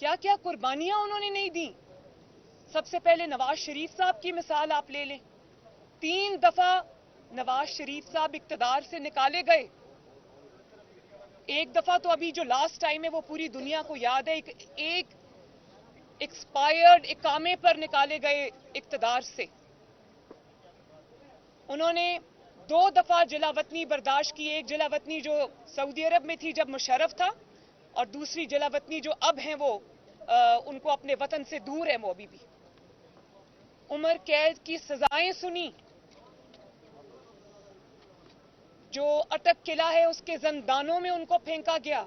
کیا کیا قربانیاں انہوں نے نہیں دی. سب سے پہلے نواز شریف صاحب کی مثال آپ لے لیں. 3 دفعہ نواز شریف صاحب اقتدار سے نکالے گئے. ایک دفعہ تو ابھی جو لاسٹ ٹائم ہے وہ پوری دنیا کو یاد ہے, ایک ایکسپائرڈ اقامے پر نکالے گئے اقتدار سے. انہوں نے 2 دفعہ جلا وطنی برداشت کی. ایک جلا وطنی جو سعودی عرب میں تھی جب مشرف تھا, اور دوسری جلا وطنی جو اب ہیں وہ ان کو اپنے وطن سے دور ہے وہ ابھی بھی. عمر قید کی سزائیں سنی. جو اٹک قلعہ ہے اس کے زندانوں میں ان کو پھینکا گیا.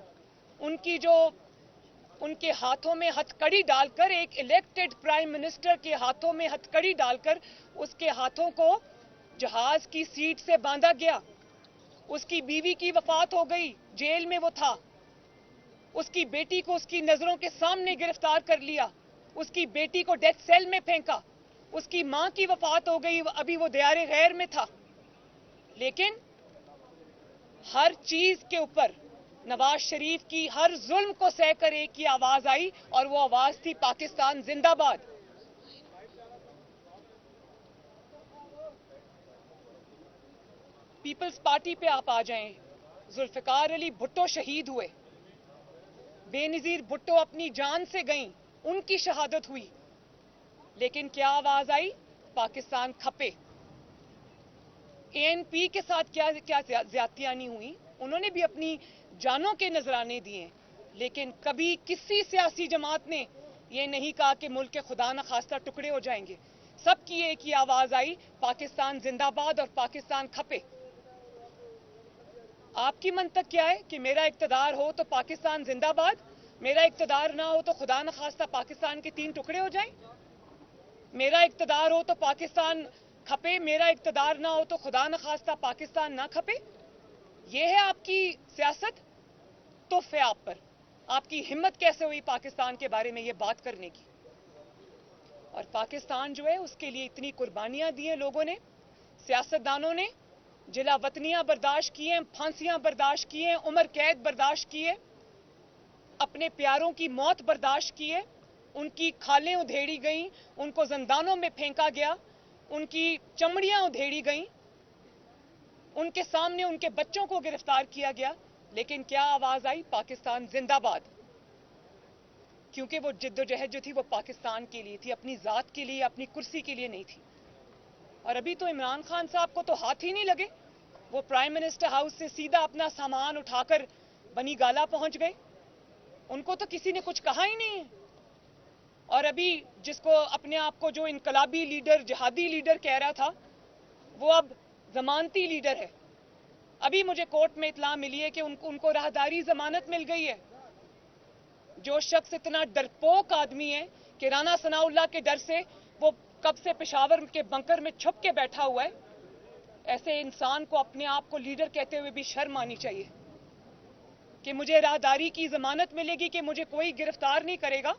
ان کے ہاتھوں میں ہتھ کڑی ڈال کر, ایک الیکٹڈ پرائم منسٹر کے ہاتھوں میں ہتھ کڑی ڈال کر اس کے ہاتھوں کو جہاز کی سیٹ سے باندھا گیا. اس کی بیوی کی وفات ہو گئی, جیل میں وہ تھا. اس کی بیٹی کو اس کی نظروں کے سامنے گرفتار کر لیا. اس کی بیٹی کو ڈیتھ سیل میں پھینکا. اس کی ماں کی وفات ہو گئی, ابھی وہ دیار غیر میں تھا. لیکن ہر چیز کے اوپر نواز شریف کی ہر ظلم کو سہ کر ایک ہی آواز آئی, اور وہ آواز تھی پاکستان زندہ باد. پیپلز پارٹی پہ آپ آ جائیں. ذوالفقار علی بھٹو شہید ہوئے. بے نظیر بھٹو اپنی جان سے گئیں, ان کی شہادت ہوئی. لیکن کیا آواز آئی؟ پاکستان کھپے. ANP کے ساتھ کیا زیادتیاں نہیں ہوئی. انہوں نے بھی اپنی جانوں کے نذرانے دیے, لیکن کبھی کسی سیاسی جماعت نے یہ نہیں کہا کہ ملک کے خدا نخواستہ ٹکڑے ہو جائیں گے. سب کی ایک ہی آواز آئی, پاکستان زندہ باد اور پاکستان کھپے. آپ کی منطق کیا ہے کہ میرا اقتدار ہو تو پاکستان زندہ باد, میرا اقتدار نہ ہو تو خدا نخواستہ پاکستان کے 3 ٹکڑے ہو جائیں. میرا اقتدار ہو تو پاکستان کھپے, میرا اقتدار نہ ہو تو خدا نخواستہ پاکستان نہ کھپے. یہ ہے آپ کی سیاست. تف ہے آپ پر. آپ کی ہمت کیسے ہوئی پاکستان کے بارے میں یہ بات کرنے کی؟ اور پاکستان جو ہے اس کے لیے اتنی قربانیاں دی ہیں لوگوں نے, سیاستدانوں نے. جلا وطنیاں برداشت کی ہیں, پھانسیاں برداشت کی ہیں, عمر قید برداشت کی ہے, اپنے پیاروں کی موت برداشت کی ہے. ان کی کھالیں ادھیڑی گئیں, ان کو زندانوں میں پھینکا گیا, ان کی چمڑیاں ادھیڑی گئیں, ان کے سامنے ان کے بچوں کو گرفتار کیا گیا. لیکن کیا آواز آئی؟ پاکستان زندہ باد. کیونکہ وہ جد و جہد جو تھی وہ پاکستان کے لیے تھی, اپنی ذات کے لیے, اپنی کرسی کے لیے نہیں تھی. اور ابھی تو عمران خان صاحب کو تو ہاتھ ہی نہیں لگے. وہ پرائم منسٹر ہاؤس سے سیدھا اپنا سامان اٹھا کر بنی گالا پہنچ گئے. ان کو تو کسی نے کچھ کہا ہی نہیں ہے. اور ابھی جس کو اپنے آپ کو جو انقلابی لیڈر, جہادی لیڈر کہہ رہا تھا, وہ اب ضمانتی لیڈر ہے. ابھی مجھے کورٹ میں اطلاع ملی ہے کہ ان کو راہداری ضمانت مل گئی ہے. جو شخص اتنا ڈرپوک آدمی ہے کہ رانا ثناء اللہ کے ڈر سے وہ کب سے پشاور کے بنکر میں چھپ کے بیٹھا ہوا ہے, ایسے انسان کو اپنے آپ کو لیڈر کہتے ہوئے بھی شرم آنی چاہیے کہ مجھے راہداری کی ضمانت ملے گی کہ مجھے کوئی گرفتار نہیں کرے گا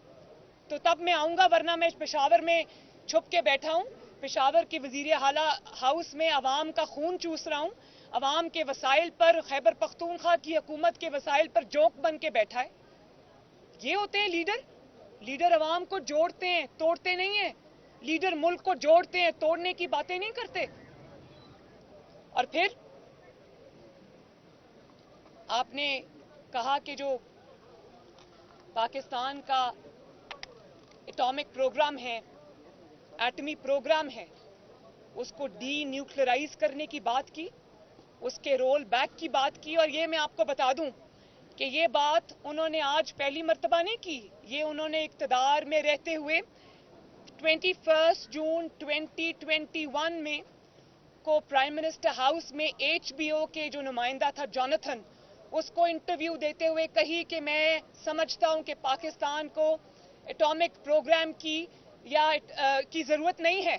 تو تب میں آؤں گا, ورنہ میں پشاور میں چھپ کے بیٹھا ہوں. پشاور کی وزیر اعلیٰ ہاؤس میں عوام کا خون چوس رہا ہوں, عوام کے وسائل پر, خیبر پختونخوا کی حکومت کے وسائل پر جوک بن کے بیٹھا ہے. یہ ہوتے ہیں لیڈر. لیڈر عوام کو جوڑتے ہیں, توڑتے نہیں ہیں. لیڈر ملک کو جوڑتے ہیں, توڑنے کی باتیں نہیں کرتے. اور پھر آپ نے کہا کہ جو پاکستان کا ایٹامک پروگرام ہے, ایٹمی پروگرام ہے, اس کو ڈی نیوکلرائز کرنے کی بات کی, اس کے رول بیک کی بات کی. اور یہ میں آپ کو بتا دوں کہ یہ بات انہوں نے آج پہلی مرتبہ نہیں کی. یہ انہوں نے اقتدار میں رہتے ہوئے 21 جون 2021 میں کو پرائم منسٹر ہاؤس میں HBO کے جو نمائندہ تھا جوناتھن, اس کو انٹرویو دیتے ہوئے کہی کہ میں سمجھتا ہوں کہ پاکستان کو ایٹامک پروگرام کی ضرورت نہیں ہے.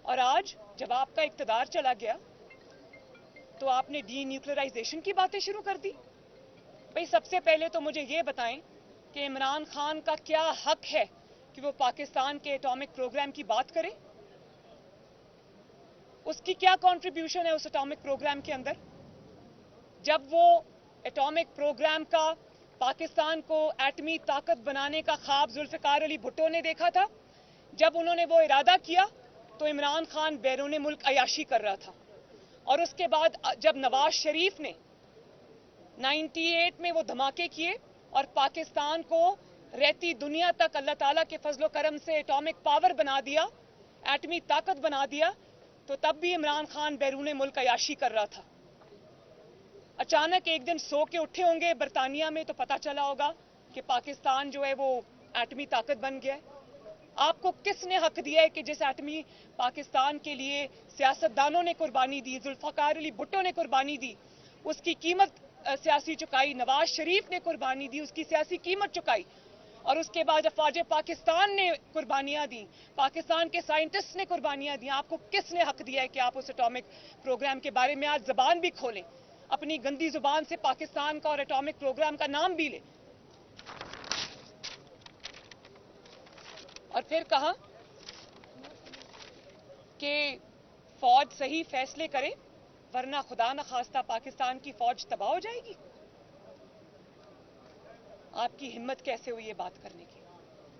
اور آج جب آپ کا اقتدار چلا گیا تو آپ نے ڈی نیوکلرائزیشن کی باتیں شروع کر دی. بھئی سب سے پہلے تو مجھے یہ بتائیں کہ عمران خان کا کیا حق ہے کہ وہ پاکستان کے ایٹامک پروگرام کی بات کرے؟ اس کی کیا کنٹریبیوشن ہے اس ایٹامک پروگرام کے اندر؟ جب وہ ایٹامک پروگرام کا پاکستان کو ایٹمی طاقت بنانے کا خواب ذوالفقار علی بھٹو نے دیکھا تھا. جب انہوں نے وہ ارادہ کیا تو عمران خان بیرون ملک عیاشی کر رہا تھا. اور اس کے بعد جب نواز شریف نے 98 میں وہ دھماکے کیے اور پاکستان کو رہتی دنیا تک اللہ تعالیٰ کے فضل و کرم سے ایٹامک پاور بنا دیا, ایٹمی طاقت بنا دیا, تو تب بھی عمران خان بیرون ملک عیاشی کر رہا تھا. اچانک ایک دن سو کے اٹھے ہوں گے برطانیہ میں تو پتا چلا ہوگا کہ پاکستان جو ہے وہ ایٹمی طاقت بن گیا ہے. آپ کو کس نے حق دیا ہے کہ جس ایٹمی پاکستان کے لیے سیاستدانوں نے قربانی دی, ذوالفقار علی بھٹو نے قربانی دی, اس کی قیمت سیاسی چکائی, نواز شریف نے قربانی دی, اس کی سیاسی قیمت چکائی, اور اس کے بعد افواج پاکستان نے قربانیاں دیں, پاکستان کے سائنٹسٹ نے قربانیاں دیں. آپ کو کس نے حق دیا ہے کہ آپ اس ایٹامک پروگرام کے بارے میں آج زبان بھی کھولیں, اپنی گندی زبان سے پاکستان کا اور ایٹامک پروگرام کا نام بھی لیں؟ اور پھر کہا کہ فوج صحیح فیصلے کرے ورنہ خدا نخواستہ پاکستان کی فوج تباہ ہو جائے گی. آپ کی ہمت کیسے ہوئی یہ بات کرنے کی؟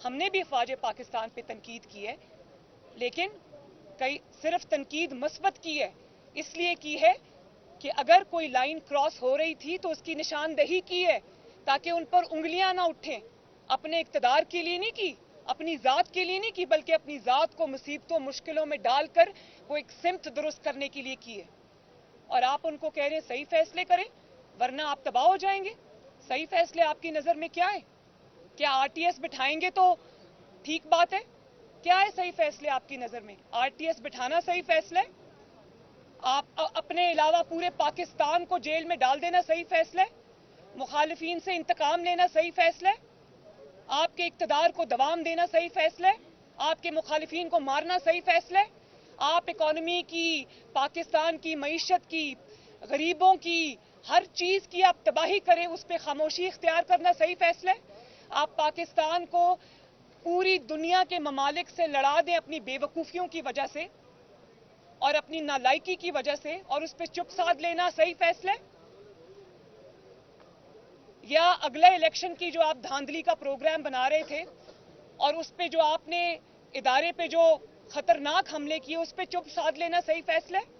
ہم نے بھی افواج پاکستان پہ تنقید کی ہے, لیکن صرف تنقید مثبت کی ہے, اس لیے کی ہے کہ اگر کوئی لائن کراس ہو رہی تھی تو اس کی نشاندہی کی ہے تاکہ ان پر انگلیاں نہ اٹھیں. اپنے اقتدار کے لیے نہیں کی, اپنی ذات کے لیے نہیں کی, بلکہ اپنی ذات کو مصیبتوں مشکلوں میں ڈال کر وہ ایک سمت درست کرنے کے لیے کی ہے. اور آپ ان کو کہہ رہے ہیں صحیح فیصلے کریں ورنہ آپ تباہ ہو جائیں گے. صحیح فیصلے آپ کی نظر میں کیا ہے؟ کیا آر ٹی ایس بٹھائیں گے تو ٹھیک بات ہے؟ کیا ہے صحیح فیصلے آپ کی نظر میں؟ آر ٹی ایس بٹھانا صحیح فیصلہ ہے؟ آپ اپنے علاوہ پورے پاکستان کو جیل میں ڈال دینا صحیح فیصلہ ہے؟ مخالفین سے انتقام لینا صحیح فیصلہ ہے؟ آپ کے اقتدار کو دوام دینا صحیح فیصلہ ہے؟ آپ کے مخالفین کو مارنا صحیح فیصلہ ہے؟ آپ اکانومی کی, پاکستان کی معیشت کی, غریبوں کی, ہر چیز کی آپ تباہی کریں, اس پہ خاموشی اختیار کرنا صحیح فیصلہ ہے؟ آپ پاکستان کو پوری دنیا کے ممالک سے لڑا دیں اپنی بے وقوفیوں کی وجہ سے اور اپنی نالائکی کی وجہ سے, اور اس پہ چپ سادھ لینا صحیح فیصلہ ہے؟ یا اگلے الیکشن کی جو آپ دھاندلی کا پروگرام بنا رہے تھے اور اس پہ جو آپ نے ادارے پہ جو خطرناک حملے کیے اس پہ چپ سادھ لینا صحیح فیصلہ ہے؟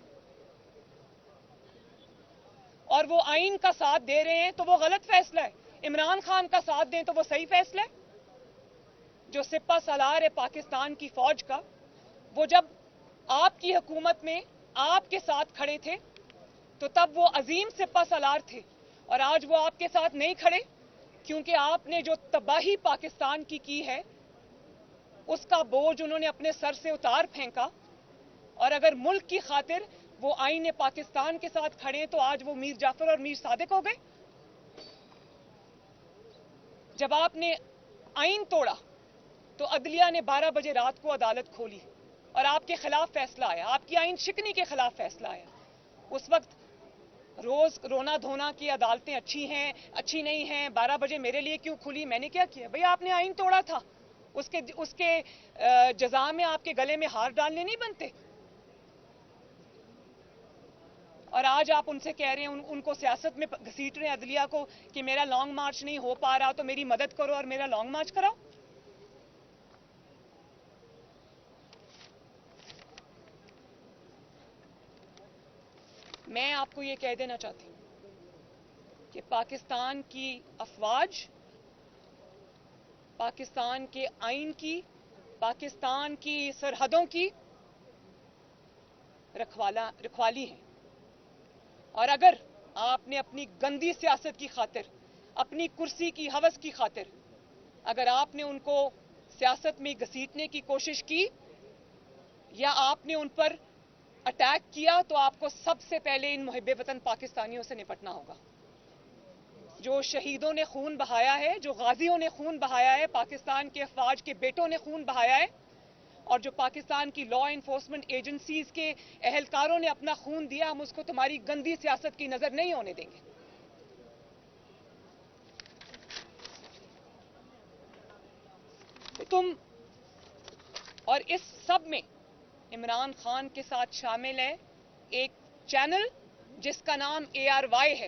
اور وہ آئین کا ساتھ دے رہے ہیں تو وہ غلط فیصلہ ہے, عمران خان کا ساتھ دیں تو وہ صحیح فیصلہ ہے؟ جو سپہ سالار ہے پاکستان کی فوج کا, وہ جب آپ کی حکومت میں آپ کے ساتھ کھڑے تھے تو تب وہ عظیم سپہ سالار تھے, اور آج وہ آپ کے ساتھ نہیں کھڑے کیونکہ آپ نے جو تباہی پاکستان کی ہے اس کا بوجھ انہوں نے اپنے سر سے اتار پھینکا. اور اگر ملک کی خاطر وہ آئین پاکستان کے ساتھ کھڑے تو آج وہ میر جعفر اور میر صادق ہو گئے. جب آپ نے آئین توڑا تو عدلیہ نے 12 بجے رات کو عدالت کھولی اور آپ کے خلاف فیصلہ آیا, آپ کی آئین شکنی کے خلاف فیصلہ آیا. اس وقت روز رونا دھونا کی عدالتیں اچھی ہیں, اچھی نہیں ہیں, 12 بجے میرے لیے کیوں کھلی, میں نے کیا کیا؟ بھئی آپ نے آئین توڑا تھا, اس کے جزا میں آپ کے گلے میں ہار ڈالنے نہیں بنتے. اور آج آپ ان سے کہہ رہے ہیں, ان کو سیاست میں گھسیٹ رہے ہیں عدلیہ کو کہ میرا لانگ مارچ نہیں ہو پا رہا تو میری مدد کرو اور میرا لانگ مارچ کراؤ. میں آپ کو یہ کہہ دینا چاہتی ہوں کہ پاکستان کی افواج پاکستان کے آئین کی, پاکستان کی سرحدوں کی رکھوالی ہیں. اور اگر آپ نے اپنی گندی سیاست کی خاطر, اپنی کرسی کی ہوس کی خاطر اگر آپ نے ان کو سیاست میں گھسیٹنے کی کوشش کی یا آپ نے ان پر اٹیک کیا تو آپ کو سب سے پہلے ان محب وطن پاکستانیوں سے نپٹنا ہوگا. جو شہیدوں نے خون بہایا ہے, جو غازیوں نے خون بہایا ہے, پاکستان کے افواج کے بیٹوں نے خون بہایا ہے, اور جو پاکستان کی لا انفورسمنٹ ایجنسیز کے اہلکاروں نے اپنا خون دیا, ہم اس کو تمہاری گندی سیاست کی نظر نہیں ہونے دیں گے. تم اور اس سب میں عمران خان کے ساتھ شامل ہے ایک چینل جس کا نام ARY ہے,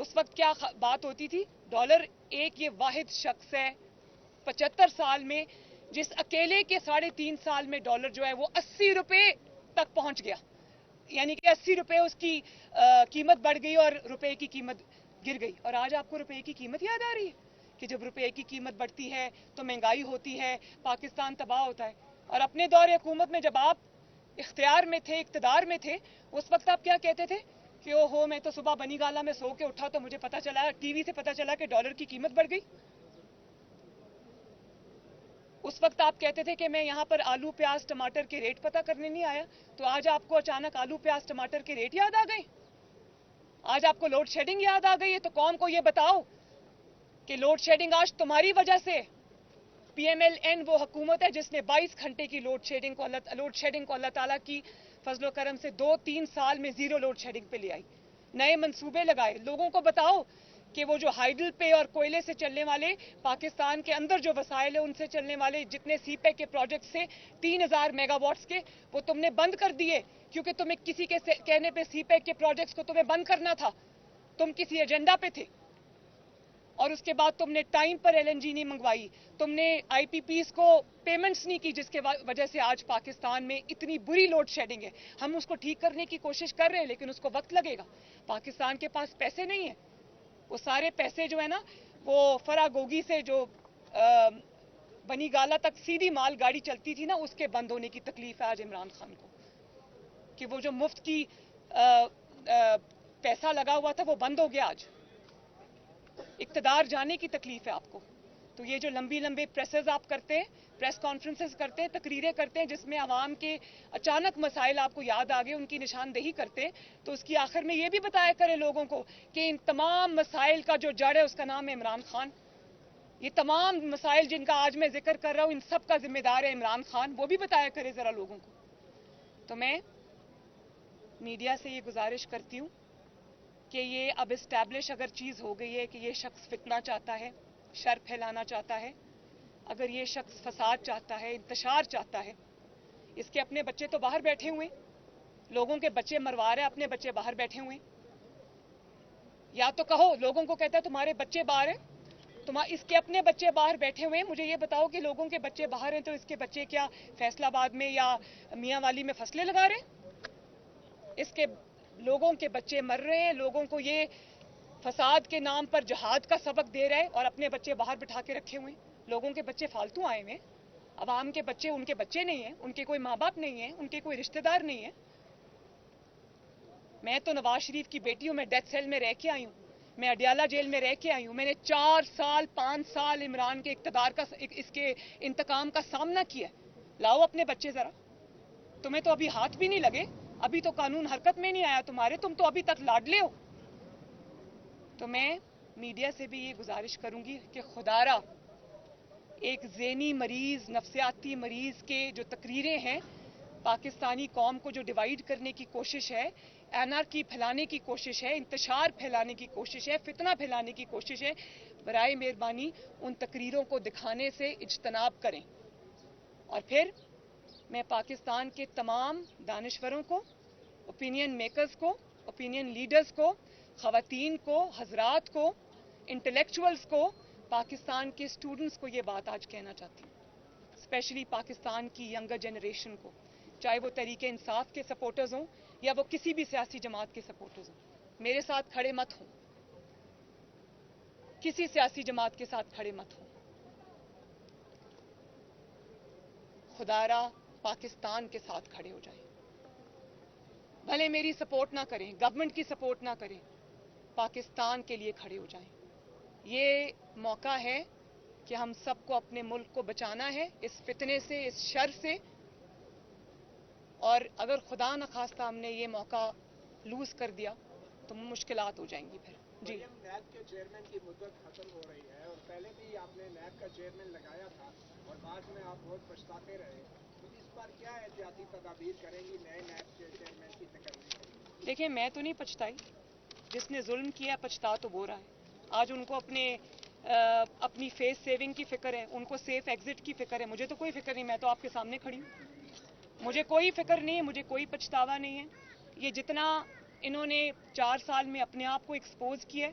اس وقت کیا بات ہوتی تھی؟ ڈالر ایک یہ واحد شخص ہے 75 سال میں جس اکیلے کے 3.5 سال میں ڈالر جو ہے وہ 80 روپے تک پہنچ گیا، یعنی کہ 80 روپے اس کی قیمت بڑھ گئی اور روپے کی قیمت گر گئی. اور آج آپ کو روپے کی قیمت یاد آ رہی ہے کہ جب روپے کی قیمت بڑھتی ہے تو مہنگائی ہوتی ہے، پاکستان تباہ ہوتا ہے. اور اپنے دور حکومت میں جب آپ اختیار میں تھے، اقتدار میں تھے، اس وقت آپ کیا کہتے تھے کہ او ہو میں تو صبح بنی گالا میں سو کے اٹھا تو مجھے پتا چلا، ٹی وی سے پتا چلا کہ ڈالر کی قیمت بڑھ گئی. اس وقت آپ کہتے تھے کہ میں یہاں پر آلو پیاز ٹماٹر کے ریٹ پتہ کرنے نہیں آیا. تو آج آپ کو اچانک آلو پیاز ٹماٹر کے ریٹ یاد آ گئے؟ آج آپ کو لوڈ شیڈنگ یاد آ گئی ہے؟ تو قوم کو یہ بتاؤ کہ لوڈ شیڈنگ آج تمہاری وجہ سے. پی ایم ایل این وہ حکومت ہے جس نے 22 گھنٹے کی لوڈ شیڈنگ کو اللہ تعالیٰ کی فضل و کرم سے 2-3 سال میں زیرو لوڈ شیڈنگ پہ لے آئی. نئے منصوبے لگائے. لوگوں کو بتاؤ کہ وہ جو ہائیڈل پہ اور کوئلے سے چلنے والے پاکستان کے اندر جو وسائل ہیں ان سے چلنے والے جتنے سی پیک کے پروجیکٹس تھے 3000 میگا واٹس کے، وہ تم نے بند کر دیے کیونکہ تمہیں کسی کے کہنے پہ سی پیک کے پروجیکٹس کو تمہیں بند کرنا تھا. تم کسی ایجنڈا پہ تھے. اور اس کے بعد تم نے ٹائم پر ایل این جی نہیں منگوائی. تم نے آئی پی پیز کو پیمنٹس نہیں کی جس کے وجہ سے آج پاکستان میں اتنی بری لوڈ شیڈنگ ہے. ہم اس کو ٹھیک کرنے کی کوشش کر رہے ہیں لیکن اس کو وقت لگے گا. پاکستان کے پاس پیسے نہیں ہیں. وہ سارے پیسے جو ہے نا وہ فراگوگی سے جو بنی گالا تک سیدھی مال گاڑی چلتی تھی نا اس کے بند ہونے کی تکلیف ہے آج عمران خان کو کہ وہ جو مفت کی پیسہ لگا ہوا تھا وہ بند ہو گیا. آج اقتدار جانے کی تکلیف ہے آپ کو. تو یہ جو لمبے پریسز آپ کرتے ہیں، پریس کانفرنسز کرتے ہیں، تقریریں کرتے ہیں جس میں عوام کے اچانک مسائل آپ کو یاد آ گئے ان کی نشاندہی کرتے ہیں، تو اس کی آخر میں یہ بھی بتایا کرے لوگوں کو کہ ان تمام مسائل کا جو جڑ ہے اس کا نام ہے عمران خان. یہ تمام مسائل جن کا آج میں ذکر کر رہا ہوں ان سب کا ذمہ دار ہے عمران خان. وہ بھی بتایا کرے ذرا لوگوں کو. تو میں میڈیا سے یہ گزارش کرتی ہوں کہ یہ اب اسٹیبلش اگر چیز ہو گئی ہے کہ یہ شخص فتنہ چاہتا ہے، شر پھیلانا چاہتا ہے، اگر یہ شخص فساد چاہتا ہے، انتشار چاہتا ہے، اس کے اپنے بچے تو باہر بیٹھے ہوئے ہیں، لوگوں کے بچے مروا رہے ہیں، اپنے بچے باہر بیٹھے ہوئے ہیں. یا تو کہو لوگوں کو کہتا ہے تمہارے بچے باہر ہیں، اس کے اپنے بچے باہر بیٹھے ہوئے ہیں. مجھے یہ بتاؤ کہ لوگوں کے بچے باہر ہیں تو اس کے بچے کیا فیصل آباد میں یا میاں والی میں فصلیں لگا رہے ہیں؟ اس کے لوگوں کے بچے مر رہے ہیں، لوگوں کو یہ فساد کے نام پر جہاد کا سبق دے رہے اور اپنے بچے باہر بٹھا کے رکھے ہوئے ہیں. لوگوں کے بچے فالتو آئے ہوئے ہیں. عوام کے بچے ان کے بچے نہیں ہیں، ان کے کوئی ماں باپ نہیں ہیں، ان کے کوئی رشتہ دار نہیں ہیں. میں تو نواز شریف کی بیٹی ہوں، میں ڈیتھ سیل میں رہ کے آئی ہوں، میں اڈیالہ جیل میں رہ کے آئی ہوں. میں نے 5 سال عمران کے اقتدار کا اس کے انتقام کا سامنا کیا. لاؤ اپنے بچے ذرا. تمہیں تو ابھی ہاتھ بھی نہیں لگے، ابھی تو قانون حرکت میں نہیں آیا تمہارے، تم تو ابھی تک لاڈلے ہو. تو میں میڈیا سے بھی یہ گزارش کروں گی کہ خدا را ایک ذہنی مریض، نفسیاتی مریض کے جو تقریریں ہیں، پاکستانی قوم کو جو ڈیوائیڈ کرنے کی کوشش ہے، اینارکی پھیلانے کی کوشش ہے، انتشار پھیلانے کی کوشش ہے، فتنہ پھیلانے کی کوشش ہے، برائے مہربانی ان تقریروں کو دکھانے سے اجتناب کریں. اور پھر میں پاکستان کے تمام دانشوروں کو، اوپینین میکرز کو، اوپینین لیڈرز کو، خواتین کو، حضرات کو، انٹلیکچوئلز کو، پاکستان کے اسٹوڈنٹس کو یہ بات آج کہنا چاہتی ہوں، اسپیشلی پاکستان کی ینگر جنریشن کو، چاہے وہ تحریک انصاف کے سپورٹرز ہوں یا وہ کسی بھی سیاسی جماعت کے سپورٹرز ہوں. میرے ساتھ کھڑے مت ہوں، کسی سیاسی جماعت کے ساتھ کھڑے مت ہوں. خدا را پاکستان کے ساتھ کھڑے ہو جائیں. بھلے میری سپورٹ نہ کریں، گورنمنٹ کی سپورٹ نہ کریں، پاکستان کے لیے کھڑے ہو جائیں. یہ موقع ہے کہ ہم سب کو اپنے ملک کو بچانا ہے اس فتنے سے، اس شر سے. اور اگر خدا نخواستہ ہم نے یہ موقع لوز کر دیا تو مشکلات ہو جائیں گی پھر. جی نیب کے چیئرمین کی مدت ختم ہو رہی ہے اور پہلے بھی آپ نے نیب کا چیئرمین لگایا تھا اور بعد میں آپ بہت پچھتاتے رہے، تو اس بار کیا احتیاطی تدابیر کریں گی نئے نیب کے چیئرمین کی تقرری؟ دیکھیں میں تو نہیں پچھتائی، جس نے ظلم کیا پچھتا تو وہ رہا ہے. آج ان کو اپنی فیس سیونگ کی فکر ہے، ان کو سیف ایگزٹ کی فکر ہے. مجھے تو کوئی فکر نہیں، میں تو آپ کے سامنے کھڑی ہوں. مجھے کوئی فکر نہیں ہے، مجھے کوئی پچھتاوا نہیں ہے. یہ جتنا انہوں نے 4 سال میں اپنے آپ کو ایکسپوز کیا ہے